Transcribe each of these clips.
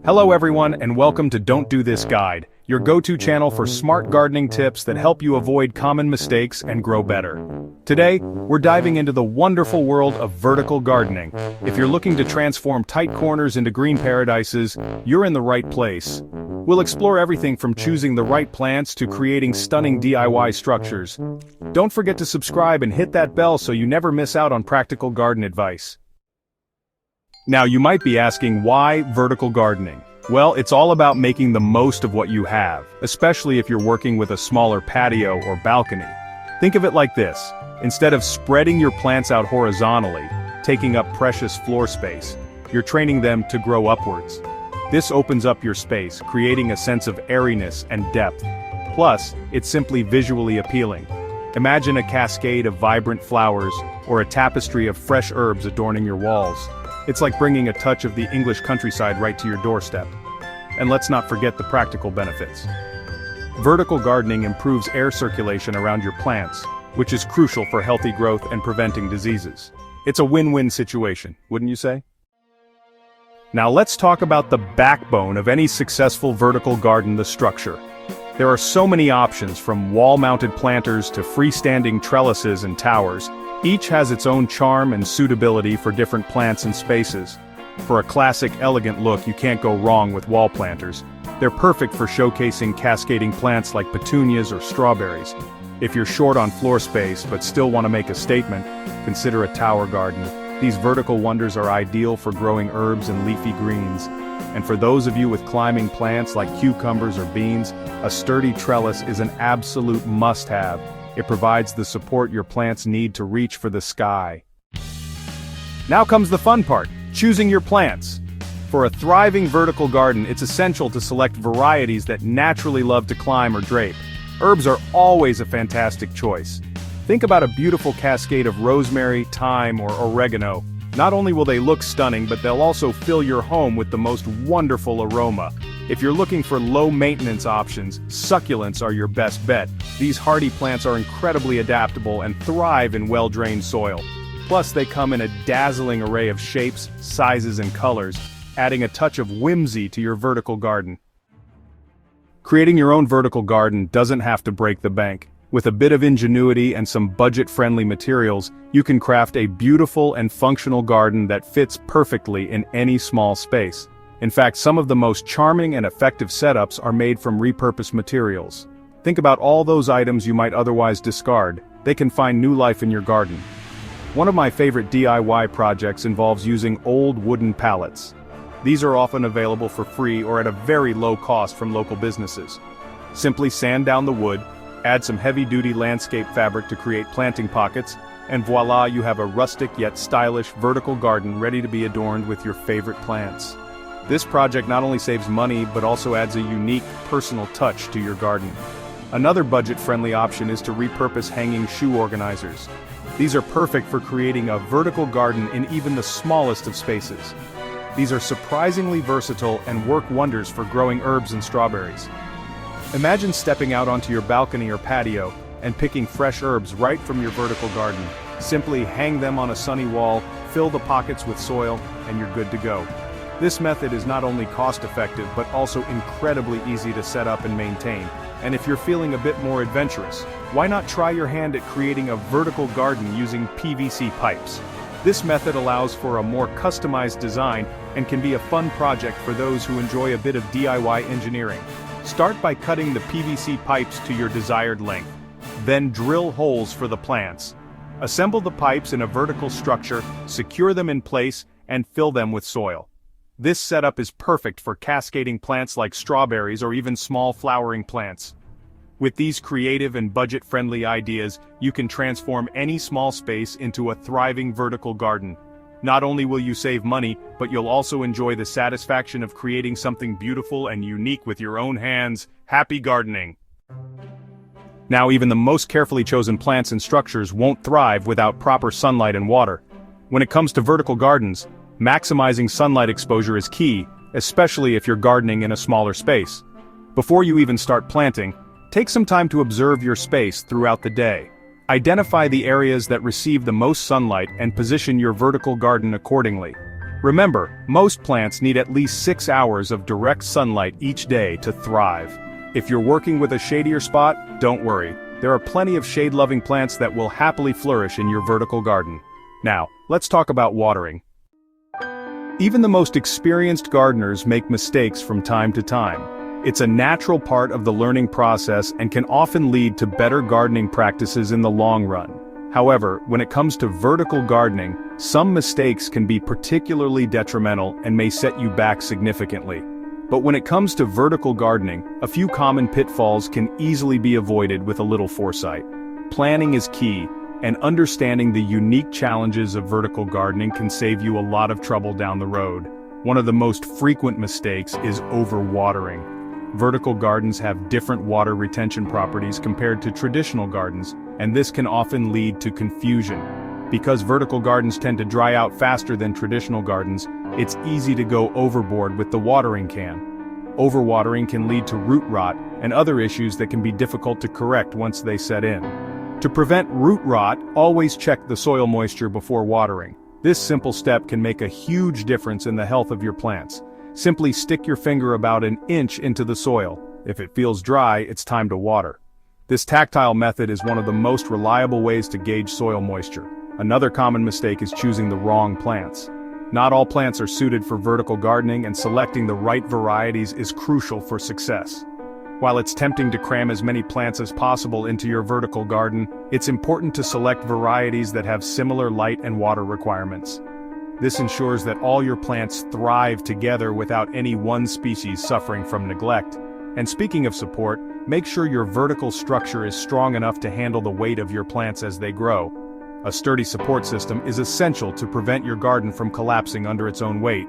Hello everyone, and welcome to Don't Do This Guide, your go-to channel for smart gardening tips that help you avoid common mistakes and grow better. Today, we're diving into the wonderful world of vertical gardening. If you're looking to transform tight corners into green paradises, you're in the right place. We'll explore everything from choosing the right plants to creating stunning DIY structures. Don't forget to subscribe and hit that bell so you never miss out on practical garden advice. Now you might be asking, why vertical gardening? Well, it's all about making the most of what you have, especially if you're working with a smaller patio or balcony. Think of it like this: instead of spreading your plants out horizontally, taking up precious floor space, you're training them to grow upwards. This opens up your space, creating a sense of airiness and depth. Plus, it's simply visually appealing. Imagine a cascade of vibrant flowers, or a tapestry of fresh herbs adorning your walls. It's like bringing a touch of the English countryside right to your doorstep. And let's not forget the practical benefits. Vertical gardening improves air circulation around your plants, which is crucial for healthy growth and preventing diseases. It's a win-win situation, wouldn't you say? Now let's talk about the backbone of any successful vertical garden: the structure. There are so many options, from wall-mounted planters to freestanding trellises and towers. Each has its own charm and suitability for different plants and spaces. For a classic, elegant look, you can't go wrong with wall planters. They're perfect for showcasing cascading plants like petunias or strawberries. If you're short on floor space but still want to make a statement, consider a tower garden. These vertical wonders are ideal for growing herbs and leafy greens. And for those of you with climbing plants like cucumbers or beans, a sturdy trellis is an absolute must-have. It provides the support your plants need to reach for the sky. Now comes the fun part: choosing your plants. For a thriving vertical garden, it's essential to select varieties that naturally love to climb or drape. Herbs are always a fantastic choice. Think about a beautiful cascade of rosemary, thyme, or oregano. Not only will they look stunning, but they'll also fill your home with the most wonderful aroma. If you're looking for low-maintenance options, succulents are your best bet. These hardy plants are incredibly adaptable and thrive in well-drained soil. Plus, they come in a dazzling array of shapes, sizes, and colors, adding a touch of whimsy to your vertical garden. Creating your own vertical garden doesn't have to break the bank. With a bit of ingenuity and some budget-friendly materials, you can craft a beautiful and functional garden that fits perfectly in any small space. In fact, some of the most charming and effective setups are made from repurposed materials. Think about all those items you might otherwise discard. They can find new life in your garden. One of my favorite DIY projects involves using old wooden pallets. These are often available for free or at a very low cost from local businesses. Simply sand down the wood, add some heavy-duty landscape fabric to create planting pockets, and voila, you have a rustic yet stylish vertical garden ready to be adorned with your favorite plants. This project not only saves money but also adds a unique, personal touch to your garden. Another budget-friendly option is to repurpose hanging shoe organizers. These are perfect for creating a vertical garden in even the smallest of spaces. These are surprisingly versatile and work wonders for growing herbs and strawberries. Imagine stepping out onto your balcony or patio and picking fresh herbs right from your vertical garden. Simply hang them on a sunny wall, fill the pockets with soil, and you're good to go. This method is not only cost-effective but also incredibly easy to set up and maintain. And if you're feeling a bit more adventurous, why not try your hand at creating a vertical garden using PVC pipes? This method allows for a more customized design and can be a fun project for those who enjoy a bit of DIY engineering. Start by cutting the PVC pipes to your desired length. Then drill holes for the plants. Assemble the pipes in a vertical structure, secure them in place, and fill them with soil. This setup is perfect for cascading plants like strawberries or even small flowering plants. With these creative and budget-friendly ideas, you can transform any small space into a thriving vertical garden. Not only will you save money, but you'll also enjoy the satisfaction of creating something beautiful and unique with your own hands. Happy gardening! Now, even the most carefully chosen plants and structures won't thrive without proper sunlight and water. When it comes to vertical gardens, maximizing sunlight exposure is key, especially if you're gardening in a smaller space. Before you even start planting, take some time to observe your space throughout the day. Identify the areas that receive the most sunlight and position your vertical garden accordingly. Remember, most plants need at least 6 hours of direct sunlight each day to thrive. If you're working with a shadier spot, don't worry. There are plenty of shade-loving plants that will happily flourish in your vertical garden. Now, let's talk about watering. Even the most experienced gardeners make mistakes from time to time. It's a natural part of the learning process and can often lead to better gardening practices in the long run. However, when it comes to vertical gardening, some mistakes can be particularly detrimental and may set you back significantly. But when it comes to vertical gardening, a few common pitfalls can easily be avoided with a little foresight. Planning is key, and understanding the unique challenges of vertical gardening can save you a lot of trouble down the road. One of the most frequent mistakes is overwatering. Vertical gardens have different water retention properties compared to traditional gardens, and this can often lead to confusion. Because vertical gardens tend to dry out faster than traditional gardens, it's easy to go overboard with the watering can. Overwatering can lead to root rot and other issues that can be difficult to correct once they set in. To prevent root rot, always check the soil moisture before watering. This simple step can make a huge difference in the health of your plants. Simply stick your finger about an inch into the soil. If it feels dry, it's time to water. This tactile method is one of the most reliable ways to gauge soil moisture. Another common mistake is choosing the wrong plants. Not all plants are suited for vertical gardening, and selecting the right varieties is crucial for success. While it's tempting to cram as many plants as possible into your vertical garden, it's important to select varieties that have similar light and water requirements. This ensures that all your plants thrive together without any one species suffering from neglect. And speaking of support, make sure your vertical structure is strong enough to handle the weight of your plants as they grow. A sturdy support system is essential to prevent your garden from collapsing under its own weight.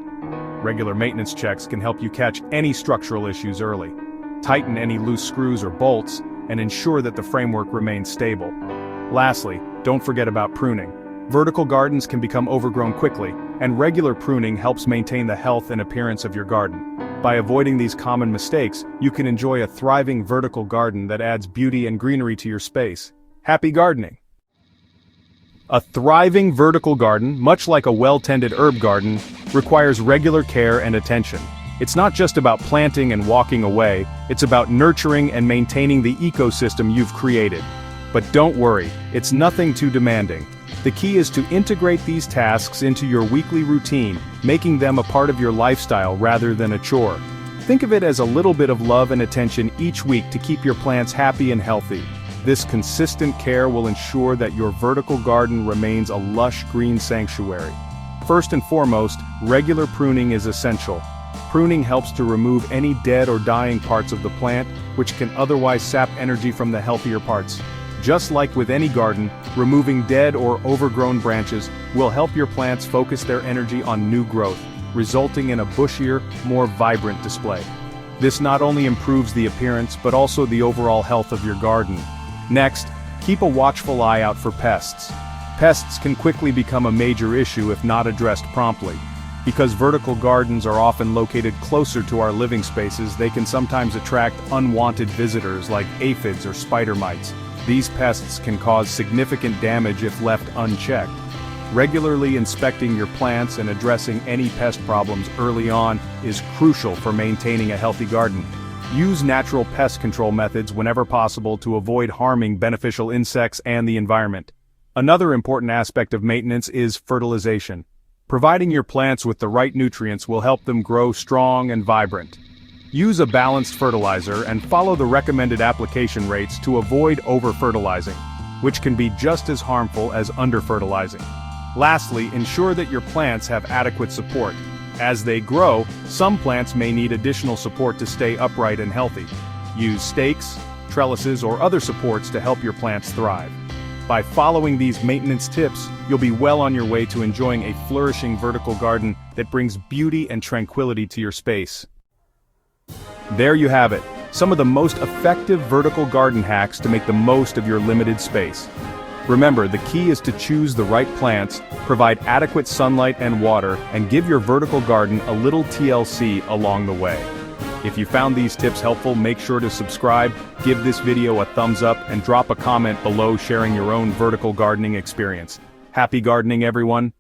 Regular maintenance checks can help you catch any structural issues early. Tighten any loose screws or bolts, and ensure that the framework remains stable. Lastly, don't forget about pruning. Vertical gardens can become overgrown quickly, and regular pruning helps maintain the health and appearance of your garden. By avoiding these common mistakes, you can enjoy a thriving vertical garden that adds beauty and greenery to your space. Happy gardening! A thriving vertical garden, much like a well-tended herb garden, requires regular care and attention. It's not just about planting and walking away, it's about nurturing and maintaining the ecosystem you've created. But don't worry, it's nothing too demanding. The key is to integrate these tasks into your weekly routine, making them a part of your lifestyle rather than a chore. Think of it as a little bit of love and attention each week to keep your plants happy and healthy. This consistent care will ensure that your vertical garden remains a lush green sanctuary. First and foremost, regular pruning is essential. Pruning helps to remove any dead or dying parts of the plant, which can otherwise sap energy from the healthier parts. Just like with any garden, removing dead or overgrown branches will help your plants focus their energy on new growth, resulting in a bushier, more vibrant display. This not only improves the appearance but also the overall health of your garden. Next, keep a watchful eye out for pests. Pests can quickly become a major issue if not addressed promptly. Because vertical gardens are often located closer to our living spaces, they can sometimes attract unwanted visitors like aphids or spider mites. These pests can cause significant damage if left unchecked. Regularly inspecting your plants and addressing any pest problems early on is crucial for maintaining a healthy garden. Use natural pest control methods whenever possible to avoid harming beneficial insects and the environment. Another important aspect of maintenance is fertilization. Providing your plants with the right nutrients will help them grow strong and vibrant. Use a balanced fertilizer and follow the recommended application rates to avoid over-fertilizing, which can be just as harmful as under-fertilizing. Lastly, ensure that your plants have adequate support. As they grow, some plants may need additional support to stay upright and healthy. Use stakes, trellises, or other supports to help your plants thrive. By following these maintenance tips, you'll be well on your way to enjoying a flourishing vertical garden that brings beauty and tranquility to your space. There you have it, some of the most effective vertical garden hacks to make the most of your limited space. Remember, the key is to choose the right plants, provide adequate sunlight and water, and give your vertical garden a little TLC along the way. If you found these tips helpful, make sure to subscribe, give this video a thumbs up, and drop a comment below sharing your own vertical gardening experience. Happy gardening, everyone!